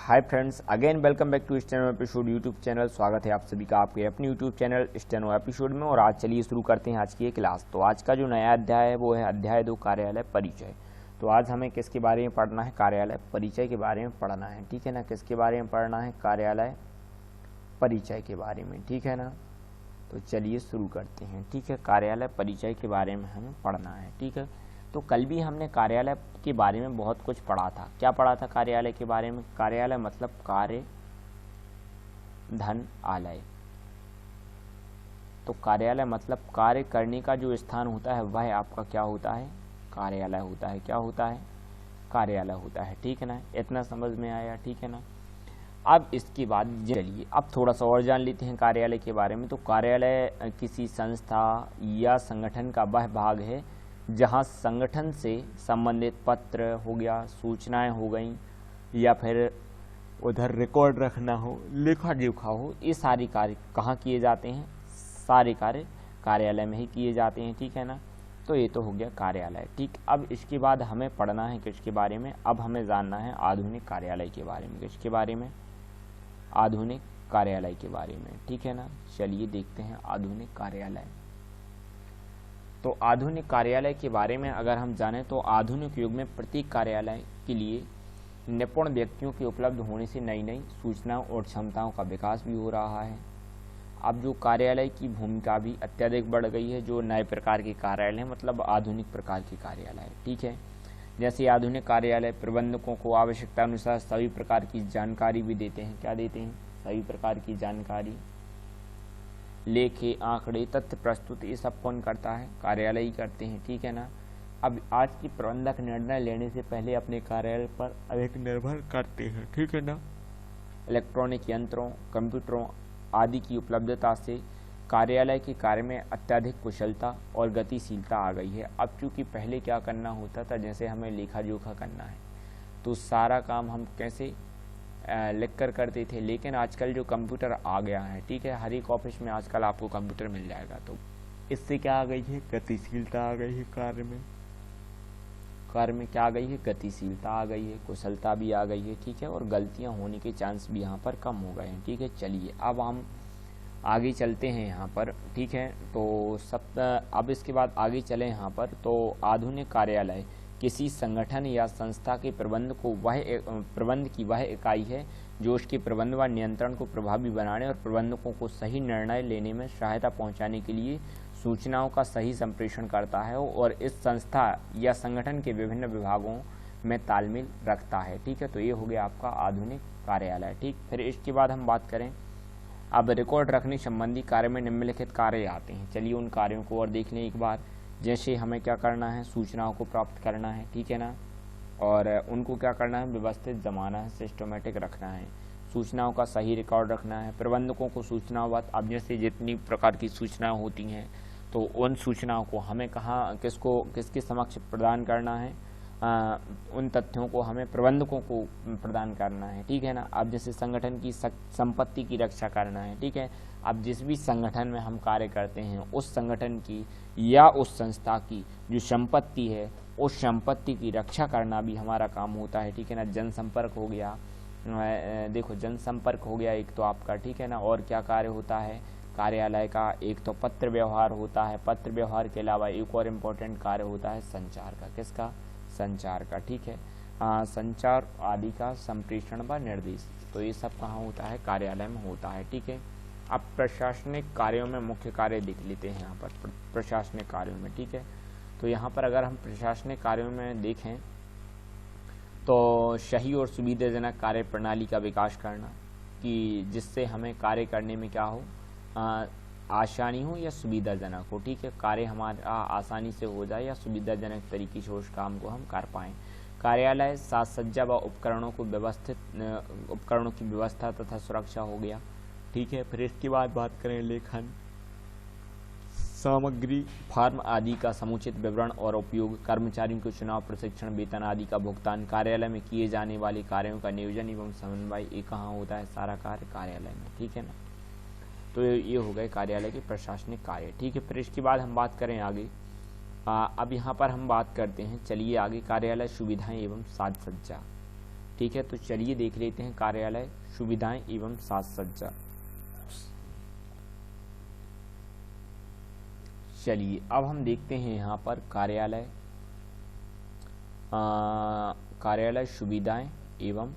Hi friends, again welcome back to steno episode YouTube channel. स्वागत है आप सभी का आपके अपने यूट्यूब चैनल स्टेनो एपिसोड में। और आज चलिए शुरू करते हैं आज की ये क्लास। तो आज का जो नया अध्याय है वो है अध्याय 2 कार्यालय परिचय। तो आज हमें किसके बारे में पढ़ना है? कार्यालय परिचय के बारे में पढ़ना है, ठीक है ना। किसके बारे में पढ़ना है? कार्यालय परिचय के बारे में, ठीक है ना। तो चलिए शुरू करते हैं, ठीक है। कार्यालय परिचय के बारे में हमें पढ़ना है, ठीक है। तो कल भी हमने कार्यालय के बारे में बहुत कुछ पढ़ा था। क्या पढ़ा था कार्यालय के बारे में? कार्यालय मतलब कार्य धन आलय। तो कार्यालय मतलब कार्य करने का जो स्थान होता है वह आपका क्या होता है? कार्यालय होता है। क्या होता है? कार्यालय होता है, ठीक है ना। इतना समझ में आया, ठीक है ना। अब इसके बाद चलिए अब थोड़ा सा और जान लेते हैं कार्यालय के बारे में। तो कार्यालय किसी संस्था या संगठन का वह भाग है जहां संगठन से संबंधित पत्र हो गया, सूचनाएं हो गई, या फिर उधर रिकॉर्ड रखना हो, लेखा जोखा हो, ये सारी कार्य कहाँ किए जाते हैं? सारे कार्य कार्यालय में ही किए जाते हैं, ठीक है ना। तो ये तो हो गया कार्यालय, ठीक। अब इसके बाद हमें पढ़ना है किसके बारे में? अब हमें जानना है आधुनिक कार्यालय के बारे में। किसके बारे में? आधुनिक कार्यालय के बारे में, ठीक है ना। चलिए देखते हैं आधुनिक कार्यालय। तो आधुनिक कार्यालय के बारे में अगर हम जानें तो आधुनिक युग में प्रत्येक कार्यालय के लिए निपुण व्यक्तियों के उपलब्ध होने से नई नई सूचनाओं और क्षमताओं का विकास भी हो रहा है। अब जो कार्यालय की भूमिका भी अत्यधिक बढ़ गई है। जो नए प्रकार के कार्यालय मतलब आधुनिक प्रकार के कार्यालय, ठीक है। जैसे आधुनिक कार्यालय प्रबंधकों को आवश्यकता अनुसार सभी प्रकार की जानकारी भी देते हैं। क्या देते हैं? सभी प्रकार की जानकारी, लेखे, आंकड़े, तथ्य प्रस्तुत, ये सब कौन करता है? कार्यालय ही करते हैं, ठीक है ना। अब आज की प्रबंधक निर्णय लेने से पहले अपने कार्यालय पर अधिक निर्भर करते हैं, ठीक है ना। इलेक्ट्रॉनिक यंत्रों, कंप्यूटरों आदि की उपलब्धता से कार्यालय के कार्य में अत्यधिक कुशलता और गतिशीलता आ गई है। अब चूंकि पहले क्या करना होता था, जैसे हमें लेखा जोखा करना है तो सारा काम हम कैसे लिख कर करते थे, लेकिन आजकल जो कंप्यूटर आ गया है, ठीक है, हर एक ऑफिस में आजकल आपको कंप्यूटर मिल जाएगा। तो इससे क्या आ गई है? गतिशीलता आ गई है कार्य में। कार्य में क्या आ गई है? गतिशीलता आ गई है, कुशलता भी आ गई है, ठीक है। और गलतियां होने के चांस भी यहाँ पर कम हो गए हैं, ठीक है। चलिए अब हम आगे चलते हैं यहाँ पर, ठीक है। तो अब इसके बाद आगे चले यहाँ पर। तो आधुनिक कार्यालय किसी संगठन या संस्था के प्रबंध की वह इकाई है जो उसके प्रबंध व नियंत्रण को प्रभावी बनाने और प्रबंधकों को सही निर्णय लेने में सहायता पहुंचाने के लिए सूचनाओं का सही संप्रेषण करता है और इस संस्था या संगठन के विभिन्न विभागों में तालमेल रखता है, ठीक है। तो ये हो गया आपका आधुनिक कार्यालय, ठीक। फिर इसके बाद हम बात करें अब रिकॉर्ड रखने संबंधी कार्य में निम्नलिखित कार्य आते हैं। चलिए उन कार्यों को और देख लें एक बार। जैसे हमें क्या करना है? सूचनाओं को प्राप्त करना है, ठीक है ना। और उनको क्या करना है? व्यवस्थित जमाना है, सिस्टमेटिक रखना है। सूचनाओं का सही रिकॉर्ड रखना है। प्रबंधकों को सूचनाओं अब जैसे जितनी प्रकार की सूचनाएं होती हैं तो उन सूचनाओं को हमें कहाँ किसके समक्ष प्रदान करना है? उन तथ्यों को हमें प्रबंधकों को प्रदान करना है, ठीक है ना। अब जैसे संगठन की संपत्ति की रक्षा करना है, ठीक है। अब जिस भी संगठन में हम कार्य करते हैं उस संगठन की या उस संस्था की जो संपत्ति है उस संपत्ति की रक्षा करना भी हमारा काम होता है, ठीक है ना। जनसंपर्क हो गया, देखो जनसंपर्क हो गया एक तो आपका, ठीक है ना। और क्या कार्य होता है कार्यालय का? एक तो पत्र व्यवहार होता है। पत्र व्यवहार के अलावा एक और इम्पोर्टेंट कार्य होता है संचार का। किसका? संचार का, ठीक है। संचार आदि का संप्रेषण व निर्देश, तो ये सब कहाँ होता है? कार्यालय में होता है, ठीक है। अब प्रशासनिक कार्यों में मुख्य कार्य देख लेते हैं यहाँ पर प्रशासनिक कार्यों में, ठीक है। तो यहाँ पर अगर हम प्रशासनिक कार्यों में देखें तो सही और सुविधाजनक कार्य प्रणाली का विकास करना, कि जिससे हमें कार्य करने में क्या हो? आसानी हो या सुविधाजनक हो, ठीक है। कार्य हमारा आसानी से हो जाए या सुविधाजनक तरीके से उस काम को हम कर पाएँ। कार्यालय साज सज्जा व उपकरणों की व्यवस्था तथा सुरक्षा हो गया, ठीक है। फिर इसके बाद बात करें लेखन सामग्री, फार्म आदि का समुचित विवरण और उपयोग, कर्मचारियों के चुनाव, प्रशिक्षण, वेतन आदि का भुगतान, कार्यालय में किए जाने वाले कार्यों का नियोजन एवं समन्वय, ये कहाँ होता है? सारा कार्य कार्यालय में, ठीक है ना। तो ये हो गए कार्यालय के प्रशासनिक कार्य, ठीक है। फिर इसके बाद हम बात करें आगे। अब यहाँ पर हम बात करते हैं, चलिए आगे, कार्यालय सुविधाएं एवं साज सज्जा। ठीक है। तो चलिए देख लेते हैं कार्यालय सुविधाएं एवं साज सज्जा। चलिए अब हम देखते हैं यहाँ पर कार्यालय सुविधाएं एवं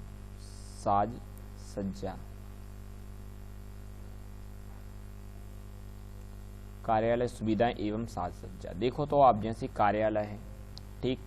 साज सज्जा। कार्यालय सुविधाएं एवं साज सज्जा। देखो तो आप जैसे कार्यालय है, ठीक,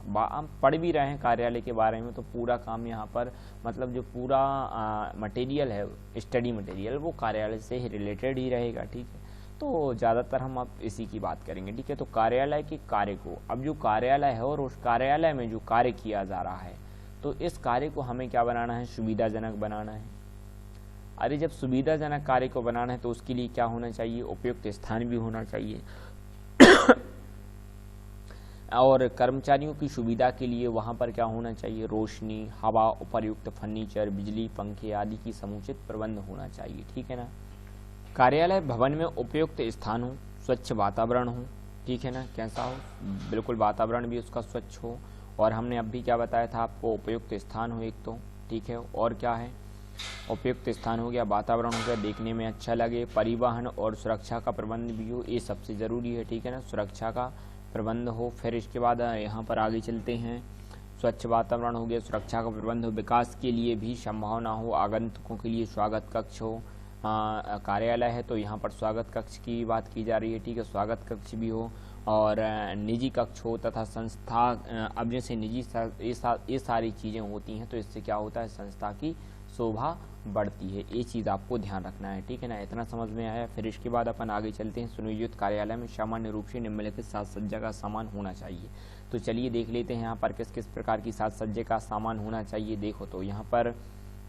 हम पढ़ भी रहे हैं कार्यालय के बारे में, तो पूरा काम यहाँ पर मतलब जो पूरा मटेरियल है, स्टडी मटेरियल, वो कार्यालय से ही रिलेटेड ही रहेगा, ठीक है। तो ज़्यादातर हम अब इसी की बात करेंगे, ठीक है। तो कार्यालय के कार्य को, अब जो कार्यालय है और उस कार्यालय में जो कार्य किया जा रहा है, तो इस कार्य को हमें क्या बनाना है, सुविधाजनक बनाना है। अरे जब सुविधाजनक कार्य को बनाना है तो उसके लिए क्या होना चाहिए, उपयुक्त स्थान भी होना चाहिए और कर्मचारियों की सुविधा के लिए वहाँ पर क्या होना चाहिए, रोशनी, हवा, उपयुक्त फर्नीचर, बिजली, पंखे आदि की समुचित प्रबंध होना चाहिए, ठीक है ना। कार्यालय भवन में उपयुक्त स्थान हो, स्वच्छ वातावरण हो, ठीक है ना। कैसा हो, बिल्कुल वातावरण भी उसका स्वच्छ हो, और हमने अभी क्या बताया था आपको, उपयुक्त स्थान हो एक तो, ठीक है। और क्या है, उपयुक्त स्थान हो गया, वातावरण हो गया, देखने में अच्छा लगे, परिवहन और सुरक्षा का प्रबंध भी हो, ये सबसे ज़रूरी है, ठीक है ना, सुरक्षा का प्रबंध हो। फिर इसके बाद यहाँ पर आगे चलते हैं, स्वच्छ वातावरण हो गया, सुरक्षा का प्रबंध हो, विकास के लिए भी संभावना हो, आगंतुकों के लिए स्वागत कक्ष हो। कार्यालय है तो यहाँ पर स्वागत कक्ष की बात की जा रही है, ठीक है, स्वागत कक्ष भी हो, और निजी कक्ष हो तथा संस्था, अब जैसे निजी ये सारी चीज़ें होती हैं तो इससे क्या होता है, संस्था की शोभा बढ़ती है। ये चीज़ आपको ध्यान रखना है, ठीक है ना। इतना समझ में आया। फिर इसके बाद अपन आगे चलते हैं, सुनियोजित कार्यालय में सामान्य रूप से निम्नलिखित साज सज्जा का सामान होना चाहिए। तो चलिए देख लेते हैं यहाँ पर किस किस प्रकार की साज सज्जा का सामान होना चाहिए। देखो तो यहाँ पर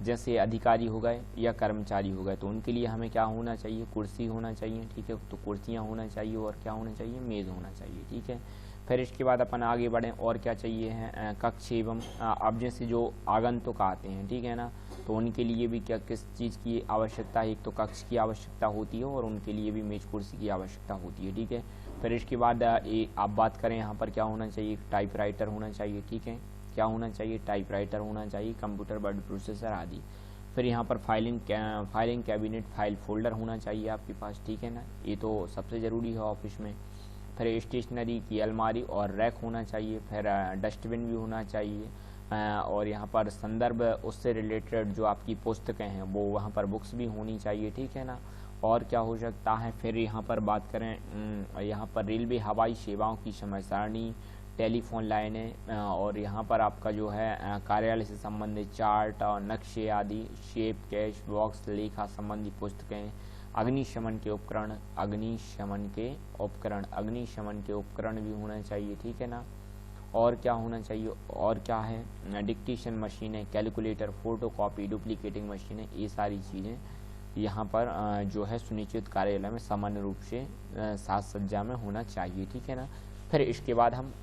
जैसे अधिकारी हो गए या कर्मचारी हो गए, तो उनके लिए हमें क्या होना चाहिए, कुर्सी होना चाहिए, ठीक है। तो कुर्सियाँ होना चाहिए, और क्या होना चाहिए, मेज़ होना चाहिए, ठीक है। फिर इसके बाद अपन आगे बढ़ें, और क्या चाहिए है, कक्ष एवं अब जैसे जो आगंतुक आते हैं, ठीक है ना, तो उनके लिए भी क्या किस चीज़ की आवश्यकता है, एक तो कक्ष की आवश्यकता होती है और उनके लिए भी मेज कुर्सी की आवश्यकता होती है, ठीक है। फिर इसके बाद आप बात करें यहाँ पर क्या होना चाहिए, टाइपराइटर होना चाहिए, ठीक है। क्या होना चाहिए, टाइपराइटर होना चाहिए, कंप्यूटर वर्ड प्रोसेसर आदि। फिर यहाँ पर फाइलिंग कैबिनेट, फाइल फोल्डर होना चाहिए आपके पास, ठीक है ना, ये तो सबसे ज़रूरी है ऑफिस में। फिर स्टेशनरी की अलमारी और रैक होना चाहिए, फिर डस्टबिन भी होना चाहिए, और यहाँ पर संदर्भ, उससे रिलेटेड जो आपकी पुस्तकें हैं वो वहाँ पर बुक्स भी होनी चाहिए, ठीक है ना। और क्या हो सकता है, फिर यहाँ पर बात करें, यहाँ पर रेलवे हवाई सेवाओं की समय सारणी, टेलीफोन लाइनें, और यहाँ पर आपका जो है कार्यालय से संबंधित चार्ट और नक्शे आदि, शेप, कैश बॉक्स, लेखा संबंधी पुस्तकें, अग्निशमन के उपकरण भी होना चाहिए, ठीक है ना। और क्या होना चाहिए, और क्या है, डिक्टेशन मशीनें, कैलकुलेटर, फोटोकॉपी, डुप्लीकेटिंग मशीनें, ये सारी चीज़ें यहाँ पर जो है सुनिश्चित कार्यालय में सामान्य रूप से साज सज्जा में होना चाहिए, ठीक है ना। फिर इसके बाद हम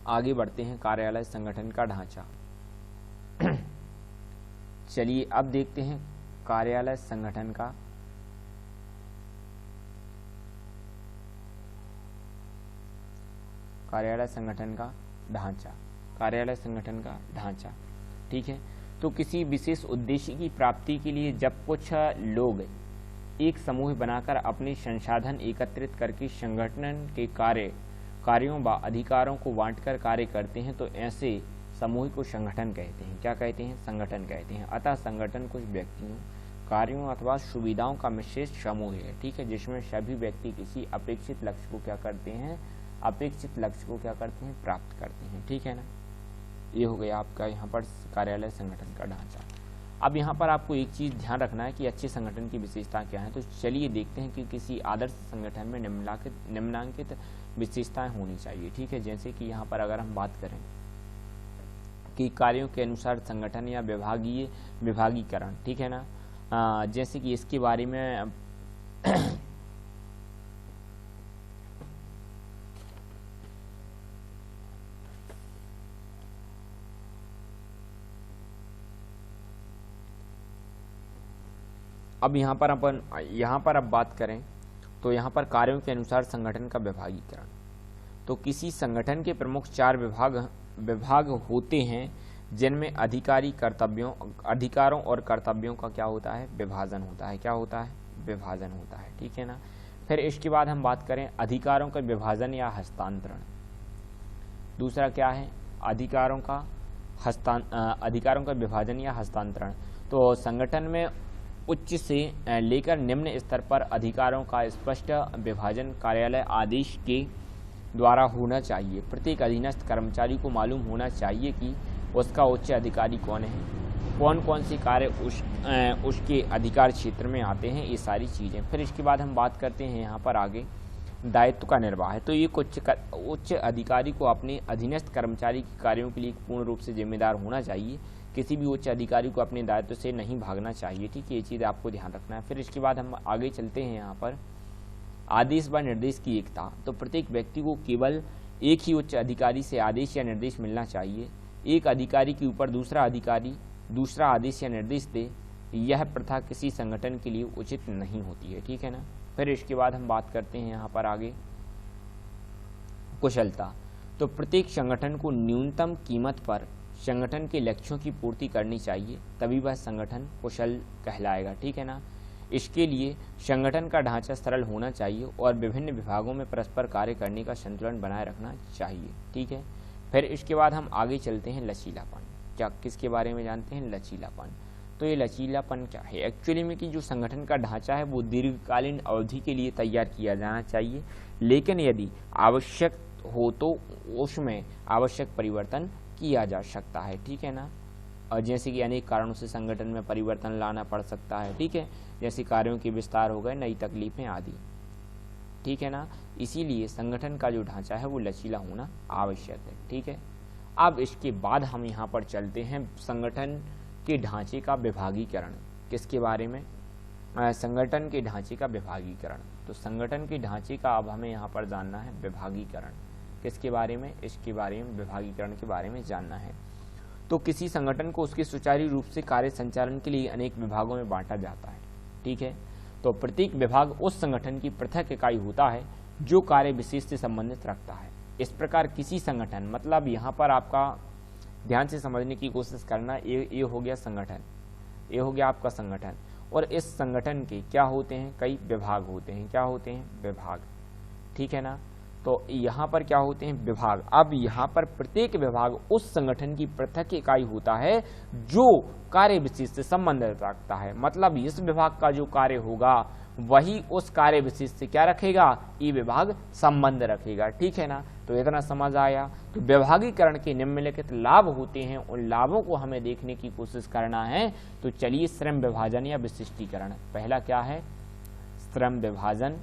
आगे बढ़ते हैं, कार्यालय संगठन का ढांचा। चलिए अब देखते हैं कार्यालय संगठन का ढांचा, ठीक है। तो किसी विशेष उद्देश्य की प्राप्ति के लिए जब कुछ लोग एक समूह बनाकर अपने संसाधन एकत्रित करके संगठन के कार्यों व अधिकारों को बांटकर कार्य करते हैं, तो ऐसे समूह को संगठन कहते हैं। क्या कहते हैं, संगठन कहते हैं। अतः संगठन कुछ व्यक्तियों, कार्यों अथवा सुविधाओं का विशेष समूह है, ठीक है, जिसमें सभी व्यक्ति किसी अपेक्षित लक्ष्य को क्या करते हैं, प्राप्त करते हैं, ठीक है ना। ये हो गया आपका यहाँ पर कार्यालय संगठन का ढांचा। अब यहाँ पर आपको एक चीज़ ध्यान रखना है कि अच्छे संगठन की विशेषता क्या है। तो चलिए देखते हैं कि किसी आदर्श संगठन में निम्नलिखित विशेषताएं होनी चाहिए, ठीक है। जैसे कि यहाँ पर अगर हम बात करें कि कार्यों के अनुसार संगठन या विभागीकरण, ठीक है ना, जैसे कि इसके बारे में अब यहाँ पर अब बात करें तो यहाँ पर कार्यों के अनुसार संगठन का विभागीकरण। तो किसी संगठन के प्रमुख 4 विभाग होते हैं जिनमें अधिकारों और कर्तव्यों का क्या होता है, विभाजन होता है। क्या होता है, विभाजन होता है, ठीक है ना। फिर इसके बाद हम बात करें अधिकारों का विभाजन या हस्तांतरण। दूसरा क्या है, अधिकारों का विभाजन या हस्तांतरण। तो संगठन में उच्च से लेकर निम्न स्तर पर अधिकारों का स्पष्ट विभाजन कार्यालय आदेश के द्वारा होना चाहिए। प्रत्येक अधीनस्थ कर्मचारी को मालूम होना चाहिए कि उसका उच्च अधिकारी कौन है, कौन कौन से कार्य उसके अधिकार क्षेत्र में आते हैं, ये सारी चीज़ें। फिर इसके बाद हम बात करते हैं यहाँ पर आगे दायित्व का निर्वाह है। तो ये उच्च अधिकारी को अपने अधीनस्थ कर्मचारी के कार्यों के लिए पूर्ण रूप से जिम्मेदार होना चाहिए। किसी भी उच्च अधिकारी को अपने दायित्व से नहीं भागना चाहिए, ठीक है, ये चीज़ आपको ध्यान रखना है। फिर इसके बाद हम आगे चलते हैं यहाँ पर आदेश व निर्देश की एकता। तो प्रत्येक व्यक्ति को केवल एक ही उच्च अधिकारी से आदेश या निर्देश मिलना चाहिए। एक अधिकारी के ऊपर दूसरा अधिकारी दूसरा आदेश या निर्देश दे, यह प्रथा किसी संगठन के लिए उचित नहीं होती है, ठीक है ना। फिर इसके बाद हम बात करते हैं यहाँ पर आगे कुशलता। तो प्रत्येक संगठन को न्यूनतम कीमत पर संगठन के लक्ष्यों की पूर्ति करनी चाहिए, तभी वह संगठन कुशल कहलाएगा, ठीक है ना। इसके लिए संगठन का ढांचा सरल होना चाहिए और विभिन्न विभागों में परस्पर कार्य करने का संतुलन बनाए रखना चाहिए, ठीक है। फिर इसके बाद हम आगे चलते हैं लचीलापन। क्या किसके बारे में जानते हैं, लचीलापन। तो ये लचीलापन क्या है, एक्चुअली में कि जो संगठन का ढांचा है वो दीर्घकालीन अवधि के लिए तैयार किया जाना चाहिए, लेकिन यदि आवश्यक हो तो उसमें आवश्यक परिवर्तन किया जा सकता है, ठीक है ना। और जैसे कि अनेक कारणों से संगठन में परिवर्तन लाना पड़ सकता है, ठीक है, जैसे कार्यों के विस्तार हो गए, नई तकलीफें आदि, ठीक है ना। इसीलिए संगठन का जो ढांचा है वो लचीला होना आवश्यक है, ठीक है। अब इसके बाद हम यहाँ पर चलते हैं संगठन के ढांचे का विभागीकरण। किसके बारे में, संगठन के ढांचे का विभागीकरण। तो संगठन के ढांचे का अब हमें यहाँ पर जानना है विभागीकरण। किसके बारे में, इसके बारे में, विभागीकरण के बारे में जानना है। तो किसी संगठन को उसके सुचारू रूप से कार्य संचालन के लिए अनेक विभागों में बांटा जाता है, ठीक है। तो प्रत्येक विभाग उस संगठन की पृथक इकाई होता है जो कार्य विशेष से संबंधित रखता है। इस प्रकार किसी संगठन, मतलब यहाँ पर आपका ध्यान से समझने की कोशिश करना, ये हो गया संगठन, ये हो गया आपका संगठन, और इस संगठन के क्या होते हैं, कई विभाग होते हैं। क्या होते हैं, विभाग, ठीक है ना। तो यहाँ पर क्या होते हैं, विभाग। अब यहाँ पर प्रत्येक विभाग उस संगठन की पृथक इकाई होता है जो कार्य विशेष से संबंधित रखता है। मतलब इस विभाग का जो कार्य होगा वही उस कार्य विशेष से क्या रखेगा, ये विभाग संबंध रखेगा, ठीक है ना। तो इतना समझ आया। तो विभागीकरण के निम्नलिखित लाभ होते हैं, उन लाभों को हमें देखने की कोशिश करना है। तो चलिए श्रम विभाजन या विशिष्टीकरण। पहला क्या है, श्रम विभाजन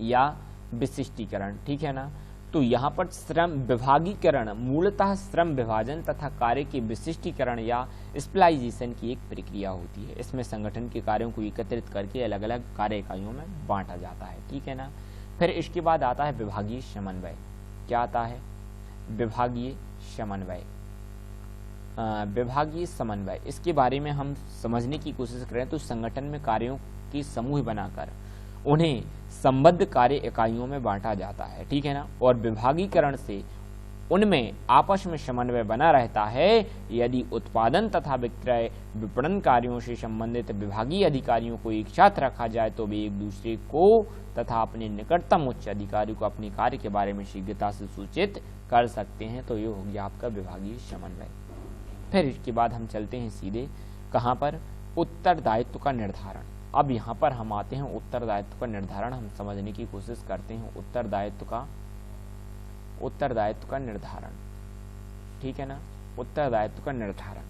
या विशिष्टीकरण, ठीक है ना। तो यहाँ पर श्रम विभागीकरण मूलतः श्रम विभाजन तथा कार्य के विशिष्टीकरण या स्पेशलाइजेशन की एक प्रक्रिया होती है। इसमें संगठन के कार्यों को एकत्रित करके अलग अलग कार्य इकाइयों में बांटा जाता है, ठीक है ना। फिर इसके बाद आता है विभागीय समन्वय। क्या आता है, विभागीय समन्वय। विभागीय समन्वय, इसके बारे में हम समझने की कोशिश करें तो संगठन में कार्यों की समूह बनाकर उन्हें संबद्ध कार्य इकाइयों में बांटा जाता है, ठीक है ना। और विभागीकरण से उनमें आपस में समन्वय बना रहता है। यदि उत्पादन तथा विक्रय विपणन कार्यों से संबंधित विभागीय अधिकारियों को एक साथ रखा जाए तो वे एक दूसरे को तथा अपने निकटतम उच्च अधिकारी को अपने कार्य के बारे में शीघ्रता से सूचित कर सकते हैं। तो ये हो गया आपका विभागीय समन्वय। फिर इसके बाद हम चलते हैं सीधे कहाँ पर, उत्तरदायित्व का निर्धारण। अब यहाँ पर हम आते हैं उत्तरदायित्व का निर्धारण, हम समझने की कोशिश करते हैं उत्तरदायित्व का निर्धारण, ठीक है ना। उत्तरदायित्व का निर्धारण,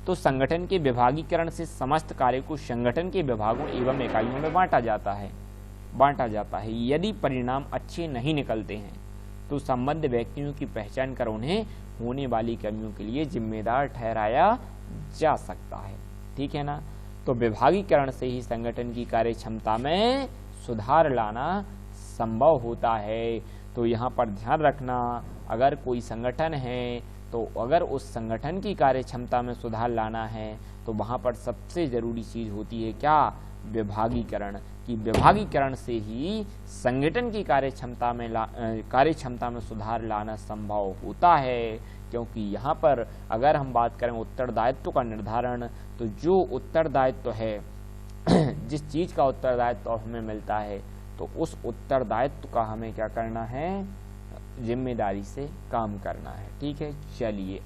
तो संगठन के विभागीकरण से समस्त कार्य को संगठन के विभागों एवं इकाइयों में बांटा जाता है। यदि परिणाम अच्छे नहीं निकलते हैं तो संबद्ध व्यक्तियों की पहचान कर उन्हें होने वाली कमियों के लिए जिम्मेदार ठहराया जा सकता है, ठीक है ना। तो विभागीकरण से ही संगठन की कार्य क्षमता में सुधार लाना संभव होता है। तो यहाँ पर ध्यान रखना, अगर कोई संगठन है तो अगर उस संगठन की कार्य क्षमता में सुधार लाना है तो वहाँ पर सबसे ज़रूरी चीज़ होती है क्या, विभागीकरण। कि विभागीकरण से ही संगठन की कार्य क्षमता में सुधार लाना संभव होता है। क्योंकि यहाँ पर अगर हम बात करें उत्तरदायित्व का निर्धारण, तो जो उत्तरदायित्व है जिस चीज़ का उत्तरदायित्व हमें मिलता है, तो उस उत्तरदायित्व का हमें क्या करना है, जिम्मेदारी से काम करना है। ठीक है, चलिए।